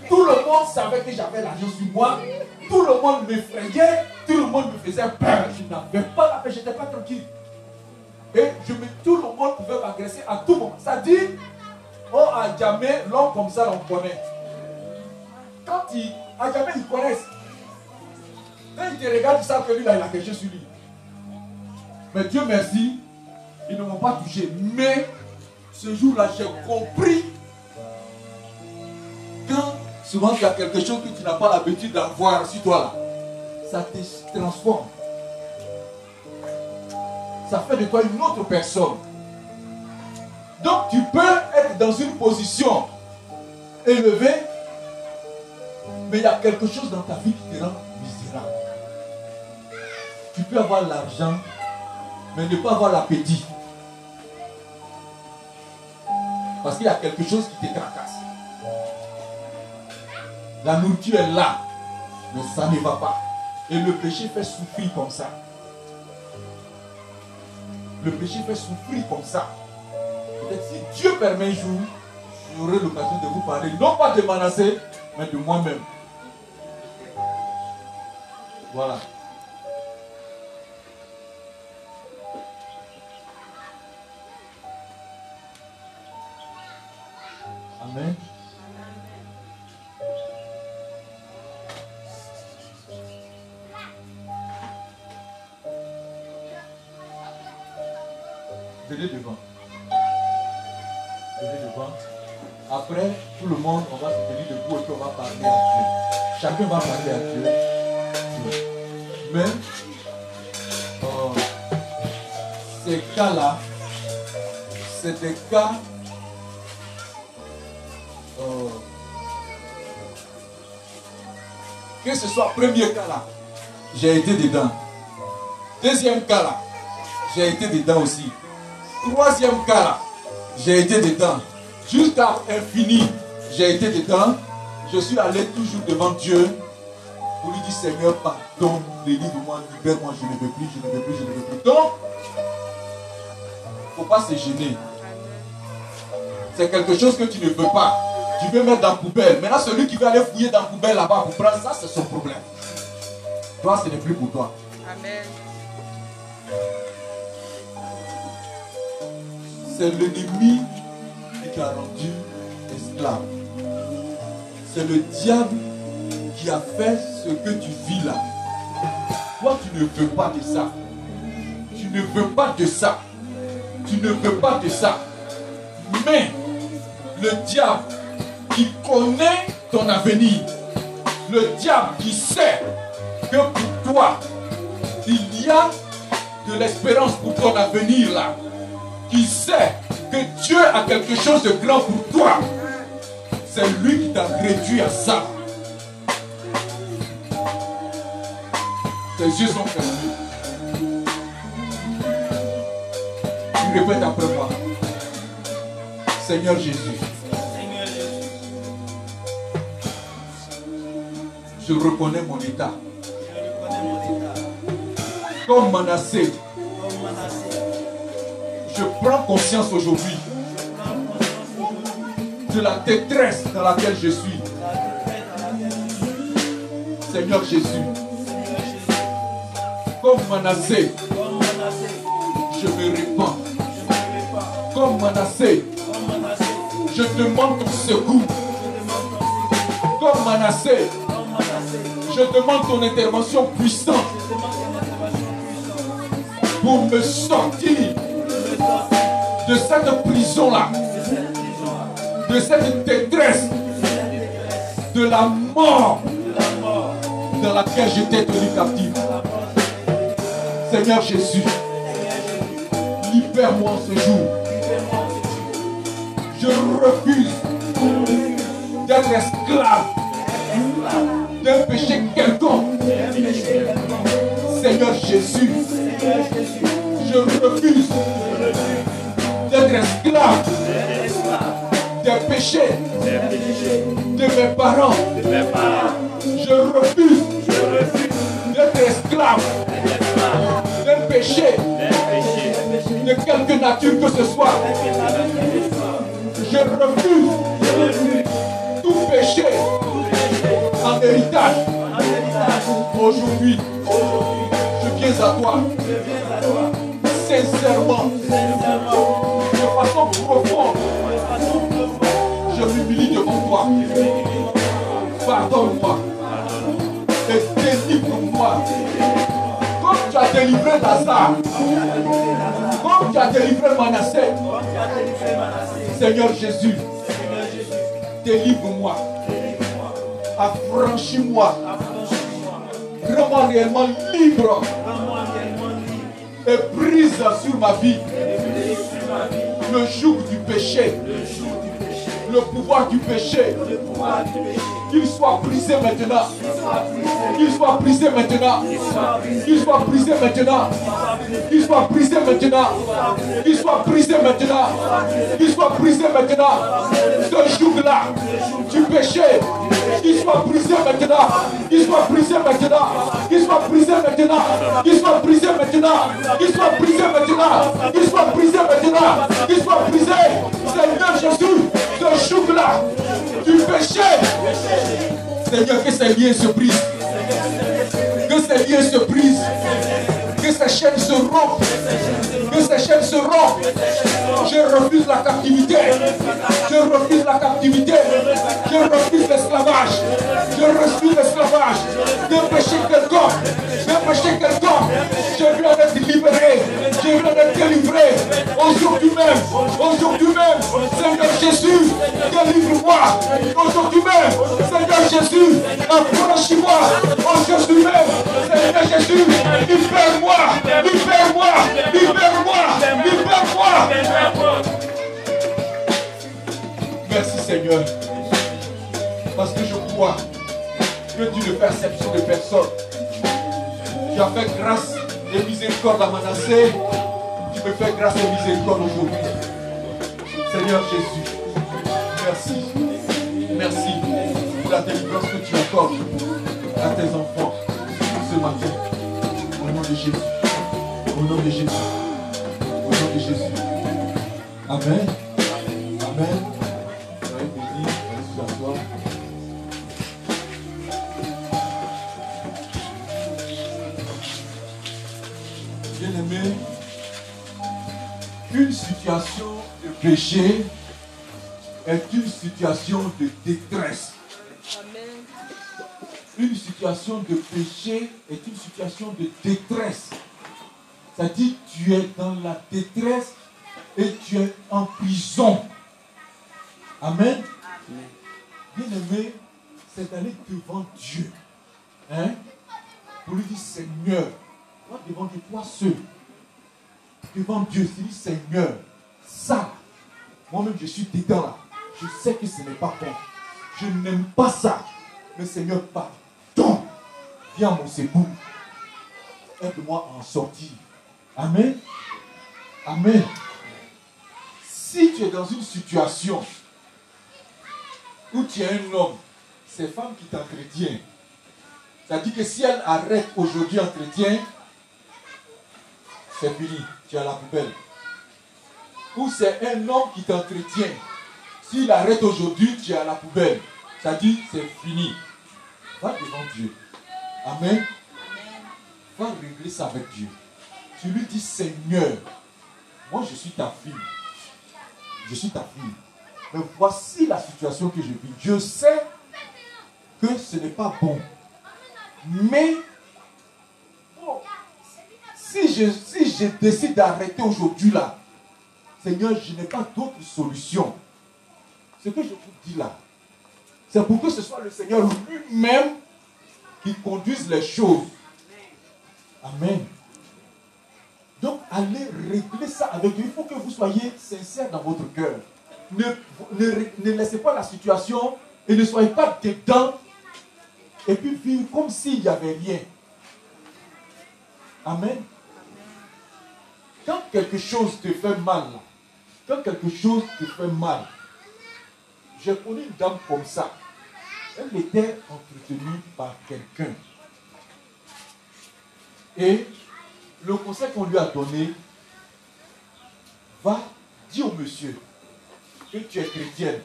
Tout le monde savait que j'avais l'argent sur moi. Tout le monde m'effrayait. Tout le monde me faisait peur. Je n'avais pas la paix, je n'étais pas tranquille. Et tout le monde pouvait m'agresser à tout moment. Ça dit, oh, à jamais, l'homme comme ça, on connaît. Quand à jamais, ils connaissent. Quand ils te regardent, ils savent que lui, là, il a quelque chose sur lui. Mais Dieu merci, ils ne m'ont pas touché. Mais ce jour-là, j'ai compris que souvent, il y a quelque chose que tu n'as pas l'habitude d'avoir sur toi, là. Ça te transforme. Ça fait de toi une autre personne. Donc, tu peux être dans une position élevée, mais il y a quelque chose dans ta vie qui te rend misérable. Tu peux avoir l'argent, mais ne pas avoir l'appétit. Parce qu'il y a quelque chose qui te tracasse. La nourriture est là, mais ça ne va pas. Et le péché fait souffrir comme ça. Le péché fait souffrir comme ça. Peut-être si Dieu permet un jour, j'aurai l'occasion de vous parler, non pas de Manassé, mais de moi-même. Voilà. Amen. Venez devant. Venez devant. Après, tout le monde, on va se tenir debout et puis on va parler à Dieu. Chacun va parler à Dieu. Mais, ces cas-là, c'est des cas que ce soit premier cas là, j'ai été dedans. Deuxième cas là, j'ai été dedans aussi. Troisième cas là, j'ai été dedans. Jusqu'à infini, j'ai été dedans. Je suis allé toujours devant Dieu pour lui dire Seigneur, pardon, délivre-moi, libère-moi, je ne veux plus, je ne veux plus, je ne veux plus. Donc, il ne faut pas se gêner. C'est quelque chose que tu ne veux pas. Tu veux mettre dans la poubelle. Maintenant, celui qui veut aller fouiller dans la poubelle là-bas pour prendre ça, c'est son problème. Toi, ce n'est plus pour toi. Amen. C'est l'ennemi qui t'a rendu esclave. C'est le diable qui a fait ce que tu vis là. Toi, tu ne veux pas de ça. Tu ne veux pas de ça. Tu ne veux pas de ça. Mais le diable qui connaît ton avenir, le diable qui sait que pour toi, il y a de l'espérance pour ton avenir là, qui sait que Dieu a quelque chose de grand pour toi, c'est lui qui t'a réduit à ça. Tes yeux sont fermés. Tu répètes après moi. Seigneur Jésus, je reconnais mon état. Comme Manassé, je prends conscience aujourd'hui de la détresse dans laquelle je suis. Seigneur Jésus, comme Manassé, je me répands. Comme Manassé, je demande ton secours. Comme Manassé, je demande ton intervention puissante pour me sortir de cette prison-là, de cette détresse, de la mort dans laquelle j'étais tenu captif. Seigneur Jésus, libère-moi ce jour. Je refuse d'être esclave d'un péché quelconque. Seigneur Jésus, je refuse d'être esclave des péchés de mes parents. Je refuse d'être esclave d'un péché de quelque nature que ce soit. Je refuse tout péché l'héritage. Aujourd'hui, je viens à toi. Sincèrement, de façon profonde, je m'humilie devant toi. Pardonne-moi et délivre-moi. Comme tu as délivré Lazare, comme tu as délivré Manassé, Seigneur Jésus, délivre-moi, affranchis-moi, rends-moi réellement libre et brise sur ma vie le joug du péché, le pouvoir du péché. Qu'il soit brisé maintenant. Qu'il soit brisé maintenant. Qu'il soit brisé maintenant. Qu'il soit brisé maintenant. Qu'il soit brisé maintenant. Qu'il soit brisé maintenant. Ce joug-là du péché, qu'il soit brisé maintenant. Qu'il soit brisé maintenant. Qu'il soit brisé maintenant. Qu'il soit brisé maintenant. Qu'il soit brisé maintenant. Qu'il soit brisé maintenant. Qu'il soit brisé. Seigneur Jésus, ce joug-là du péché. Seigneur, que ces liens se brisent. Que ces liens se brisent. Que ces chaînes se rompent. Que ces chaînes se rompent. Je refuse la captivité. Je refuse la captivité. Je refuse l'esclavage. Je refuse l'esclavage. De péché quelconque. De péché quelconque. Je viens d'être libéré. Je viens d'être délivré. Aujourd'hui même. Aujourd'hui même. Seigneur Jésus, délivre-moi. Aujourd'hui même. Seigneur Jésus, affranchis-moi. Aujourd'hui même. Seigneur Jésus, libère-moi. Libère-moi. Libère-moi. Libère-moi. Merci Seigneur. Parce que je crois que tu ne fais exception de personne. Tu as fait grâce et miséricorde à Manassé. Tu me fais grâce et miséricorde aujourd'hui. Seigneur Jésus, merci. Merci pour la délivrance que tu accordes à tes enfants ce matin. Au nom de Jésus. Au nom de Jésus. Au nom de Jésus. Amen. Amen. Soyez bénis. Allez vous asseoir. Bien-aimé, une situation de péché est une situation de détresse. Amen. Une situation de péché est une situation de détresse. C'est-à-dire tu es dans la détresse et tu es en prison. Amen. Bien-aimé, c'est d'aller devant Dieu. Hein? Pour lui dire, Seigneur, toi devant Dieu, toi seul. Devant Dieu, c'est dit, Seigneur, ça, moi-même je suis dedans là. Je sais que ce n'est pas bon. Je n'aime pas ça. Mais Seigneur, pardon. Viens à mon secours. Aide-moi à en sortir. Amen. Amen. Si tu es dans une situation où tu es un homme, c'est femme qui t'entretient. C'est-à-dire que si elle arrête aujourd'hui entretien, c'est fini, tu es à la poubelle. Ou c'est un homme qui t'entretient. S'il arrête aujourd'hui, tu es à la poubelle. C'est-à-dire, c'est fini. Va devant Dieu. Amen. Va régler ça avec Dieu. Tu lui dis, Seigneur, moi je suis ta fille. Je suis ta fille. Mais voici la situation que je vis. Je sais que ce n'est pas bon. Mais bon, si je décide d'arrêter aujourd'hui là, Seigneur, je n'ai pas d'autre solution. Ce que je vous dis là, c'est pour que ce soit le Seigneur lui-même qui conduise les choses. Amen. Donc, allez régler ça avec Dieu. Il faut que vous soyez sincères dans votre cœur. Ne laissez pas la situation et ne soyez pas dedans et puis vivre comme s'il n'y avait rien. Amen. Quand quelque chose te fait mal, quand quelque chose te fait mal, j'ai connu une dame comme ça. Elle était entretenue par quelqu'un. Et le conseil qu'on lui a donné, va dire au monsieur que tu es chrétienne,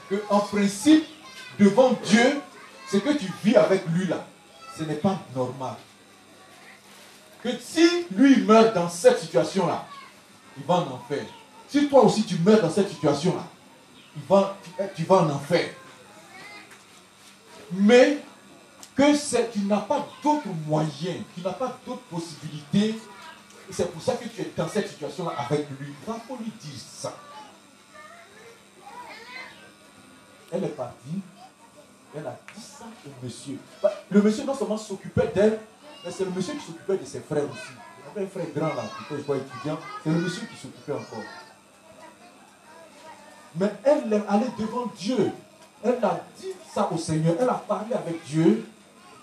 que en principe, devant Dieu, ce que tu vis avec lui là, ce n'est pas normal. Que si lui meurt dans cette situation-là, il va en enfer. Si toi aussi tu meurs dans cette situation-là, tu vas en enfer. Mais que tu n'as pas d'autres moyens, tu n'as pas d'autres possibilités. C'est pour ça que tu es dans cette situation-là avec lui. Il faut lui dire ça. Elle est partie. Elle a dit ça au monsieur. Le monsieur non seulement s'occupait d'elle, mais c'est le monsieur qui s'occupait de ses frères aussi. Il y avait un frère grand là, qui était étudiant. C'est le monsieur qui s'occupait encore. Mais elle est allée devant Dieu. Elle a dit ça au Seigneur. Elle a parlé avec Dieu.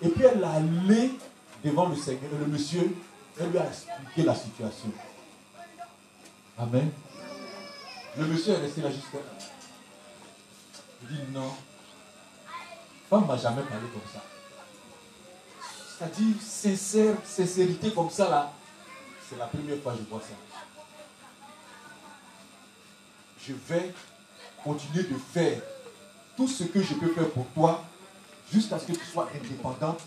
Et puis elle est allée devant le Seigneur. Le monsieur, elle lui a expliqué la situation. Amen. Le monsieur est resté là jusqu'à là. Il dit non. Femme ne m'a jamais parlé comme ça. C'est-à-dire sincérité comme ça là. C'est la première fois que je vois ça. Je vais continuer de faire tout ce que je peux faire pour toi jusqu'à ce que tu sois indépendante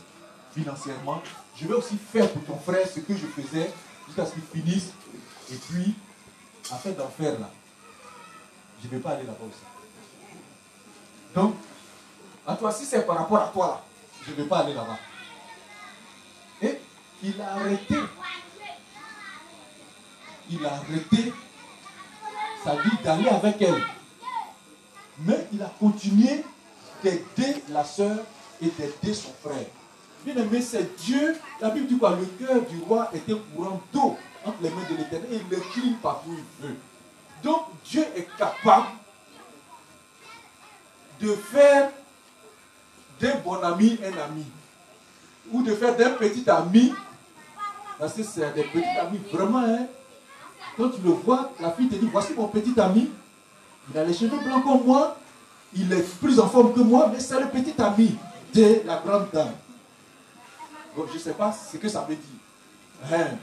financièrement. Je vais aussi faire pour ton frère ce que je faisais jusqu'à ce qu'il finisse. Et puis, afin d'en faire là, je ne vais pas aller là-bas aussi. Donc, à toi, si c'est par rapport à toi là, je ne vais pas aller là-bas. Et il a arrêté. Il a arrêté sa vie d'aller avec elle. Mais il a continué d'aider la sœur et d'aider son frère. Bien aimé, c'est Dieu. La Bible dit quoi? Le cœur du roi était courant d'eau entre les mains de l'Éternel et il le cligne partout où il veut. Donc Dieu est capable de faire d'un bon ami un ami. Ou de faire d'un petit ami, parce que c'est des petits amis vraiment, hein. Quand tu le vois, la fille te dit, voici mon petit ami. Il a les cheveux blancs comme moi. Il est plus en forme que moi, mais c'est le petit ami de la grande dame. Donc, je ne sais pas ce que ça veut dire. Hein.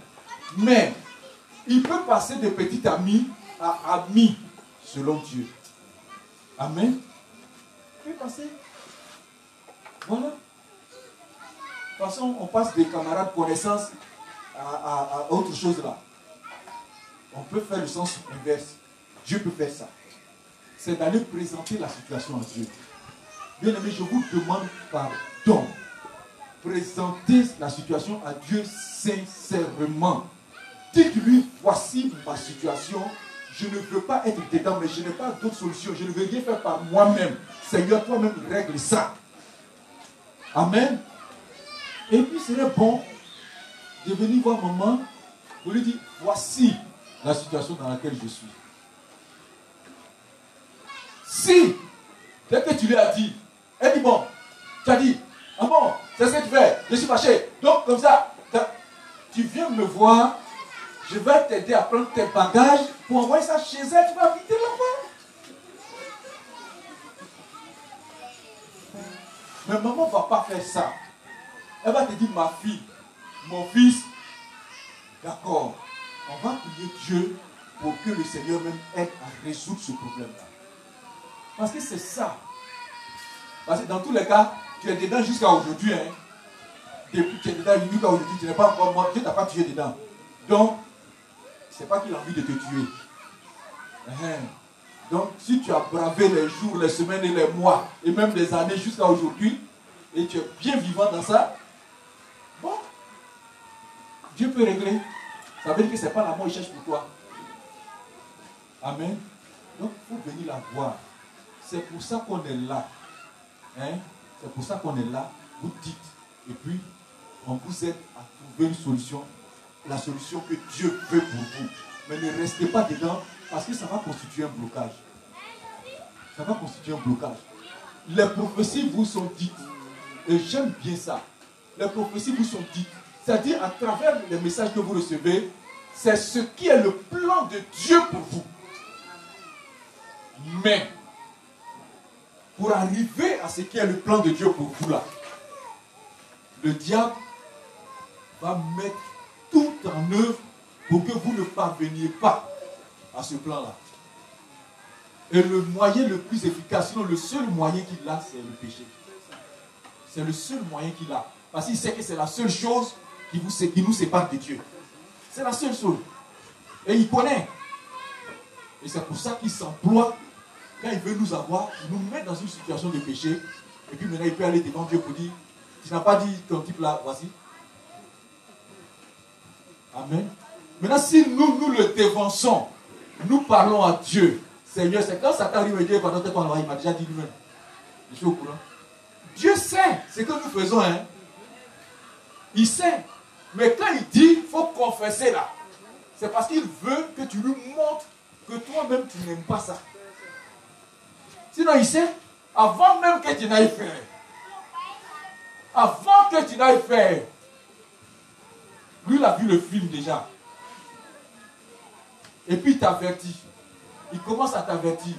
Mais, il peut passer de petit ami à ami, selon Dieu. Amen. Il peut passer. Voilà. De toute façon, on passe des camarades connaissances à autre chose là. On peut faire le sens inverse. Dieu peut faire ça. C'est d'aller présenter la situation à Dieu. Bien aimé, je vous demande pardon. Présentez la situation à Dieu sincèrement. Dites-lui, voici ma situation. Je ne veux pas être dedans, mais je n'ai pas d'autre solution. Je ne veux rien faire par moi-même. Seigneur, toi-même, règle ça. Amen. Et puis, ce serait bon de venir voir maman pour lui dire, voici la situation dans laquelle je suis. Si, dès que tu lui as dit, elle dit, bon, tu as dit, ah bon, c'est ce que tu fais, je suis fâché. Donc, comme ça, tu viens me voir, je vais t'aider à prendre tes bagages pour envoyer ça chez elle, tu vas habiter là-bas. Mais maman ne va pas faire ça. Elle va te dire, ma fille, mon fils, d'accord, on va prier Dieu pour que le Seigneur même aide à résoudre ce problème-là. Parce que c'est ça. Parce que dans tous les cas, tu es dedans jusqu'à aujourd'hui. Hein. Depuis que tu es dedans jusqu'à aujourd'hui, tu n'es pas encore mort. Dieu ne t'a pas tué dedans. Donc, ce n'est pas qu'il a envie de te tuer. Donc, si tu as bravé les jours, les semaines et les mois, et même les années jusqu'à aujourd'hui, et tu es bien vivant dans ça, bon, Dieu peut régler. Ça veut dire que ce n'est pas la mort qu'il cherche pour toi. Amen. Donc, il faut venir la voir. C'est pour ça qu'on est là. Hein? C'est pour ça qu'on est là. Vous dites. Et puis, on vous aide à trouver une solution. La solution que Dieu veut pour vous. Mais ne restez pas dedans parce que ça va constituer un blocage. Ça va constituer un blocage. Les prophéties vous sont dites. Et j'aime bien ça. Les prophéties vous sont dites. C'est-à-dire, à travers les messages que vous recevez, c'est ce qui est le plan de Dieu pour vous. Mais, pour arriver à ce qui est le plan de Dieu pour vous là, le diable va mettre tout en œuvre pour que vous ne parveniez pas à ce plan-là. Et le moyen le plus efficace, sinon le seul moyen qu'il a, c'est le péché. C'est le seul moyen qu'il a. Parce qu'il sait que c'est la seule chose qui nous sépare de Dieu. C'est la seule chose. Et il connaît. Et c'est pour ça qu'il s'emploie. Quand il veut nous avoir, il nous met dans une situation de péché. Et puis maintenant, il peut aller devant Dieu pour dire, tu n'as pas dit ton type là, voici. Amen. Maintenant, si nous le dévançons, nous parlons à Dieu. Seigneur, c'est quand Satan arrive et dit, pendant tes il m'a déjà dit lui-même. Je suis au courant. Dieu sait ce que nous faisons. Hein. Il sait. Mais quand il dit, il faut confesser là. C'est parce qu'il veut que tu lui montres que toi-même, tu n'aimes pas ça. Sinon, il sait, avant même que tu n'ailles faire. Avant que tu n'ailles faire. Lui, il a vu le film déjà. Et puis, il t'avertit. Il commence à t'avertir.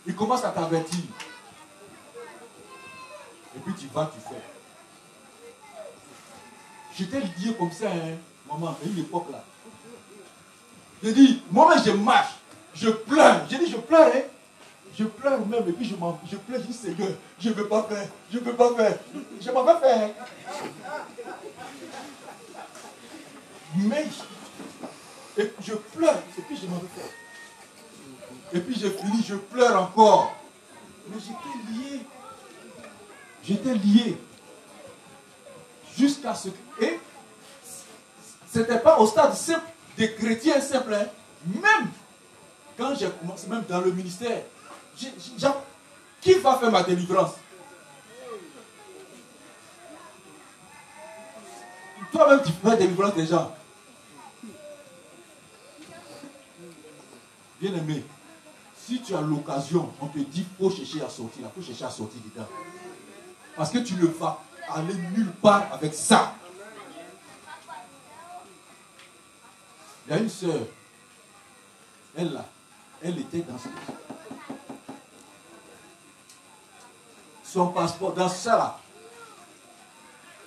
Il commence à t'avertir. Et puis, tu vas, tu fais. J'étais lié comme ça, hein, maman, à une époque là. J'ai dit, moi-même, je marche. Je pleure. J'ai dit, je pleure, hein. Je pleure même. Et puis, je pleure. Je dis, Seigneur, je ne veux pas faire. Je ne veux pas faire. Je m'en vais faire. Mais, et je pleure. Et puis, je m'en vais faire. Et puis, je finis, je pleure encore. Mais j'étais lié. J'étais lié. Jusqu'à ce que... Et ce n'était pas au stade simple des chrétiens simples. Hein. Même quand j'ai commencé, même dans le ministère, qui va faire ma délivrance? Toi-même, tu fais la délivrance des gens. Bien aimé, si tu as l'occasion, on te dit, il faut chercher à sortir, il faut chercher à sortir dedans. Parce que tu ne vas aller nulle part avec ça. Il y a une sœur, elle était dans son passeport, dans ça là.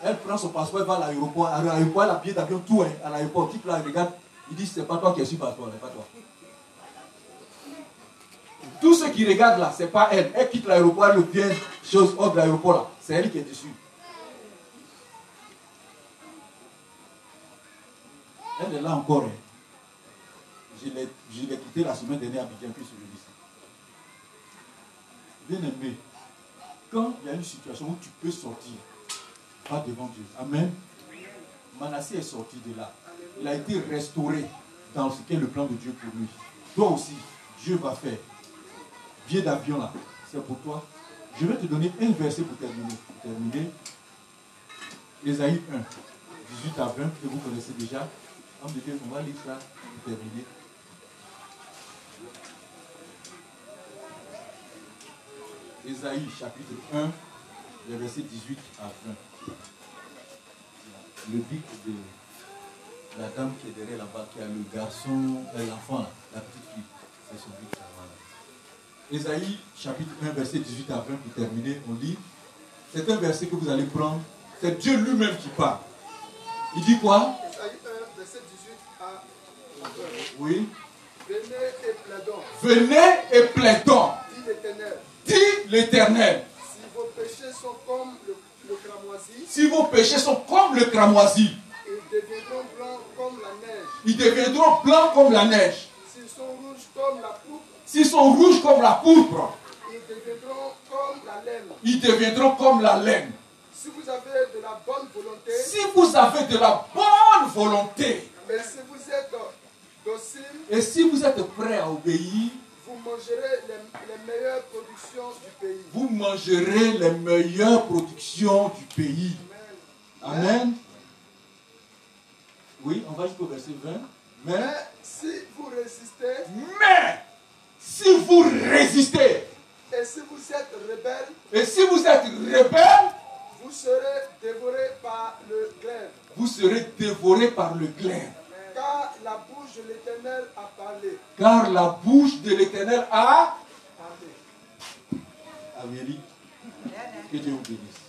Elle prend son passeport, elle va à l'aéroport. À l'aéroport, elle a billet d'avion, tout, hein, à l'aéroport. Le type là, il regarde, il dit, c'est pas toi qui as su le passeport, c'est pas toi. Tous ceux qui regardent là, c'est pas elle. Elle quitte l'aéroport, elle vient, chose hors de l'aéroport là. C'est elle qui est dessus. Elle est là encore. Hein. Je l'ai quitté la semaine dernière à Abidjan, puis je ici. Bien aimé, quand il y a une situation où tu peux sortir, va devant Dieu. Amen. Manassé est sorti de là. Il a été restauré dans ce qu'est le plan de Dieu pour lui. Toi aussi, Dieu va faire. Billet d'avion là, c'est pour toi. Je vais te donner un verset pour terminer. Ésaïe 1, 18 à 20, que vous connaissez déjà. On va lire ça pour terminer. Ésaïe chapitre 1, les versets 18 à 20. Le bic de la dame qui est derrière là-bas, qui a le garçon, l'enfant, la petite fille. C'est son bic là-bas. Ésaïe chapitre 1, verset 18 à 20, pour terminer, on lit. C'est un verset que vous allez prendre. C'est Dieu lui-même qui parle. Il dit quoi? Ésaïe 1, verset 18 à 20. Oui. Venez et plaidons. Venez et plaidons. Dit l'Éternel. Dit l'Éternel. Si vos péchés sont comme le cramoisi. Si vos péchés sont comme le cramoisi. Ils deviendront blancs comme la neige. Ils deviendront blancs comme la neige. S'ils sont rouges comme la pourpre. S'ils sont rouges comme la pourpre. Ils deviendront comme la laine. Ils deviendront comme la laine. Si vous avez de la bonne volonté. Si vous avez de la bonne volonté. Mais si vous êtes docile. Et si vous êtes prêt à obéir. Vous mangerez les meilleures productions du pays. Vous mangerez les meilleures productions du pays. Amen. Amen. Oui, on va jusqu'au verset 20. Mais si vous résistez. Mais si vous résistez. Et si vous êtes rebelle. Et si vous êtes rebelle. Vous serez dévoré par le glaive. Vous serez dévoré par le glaive. Car la bouche de l'Éternel a parlé. Car la bouche de l'Éternel a parlé. Amélie, que Dieu vous bénisse.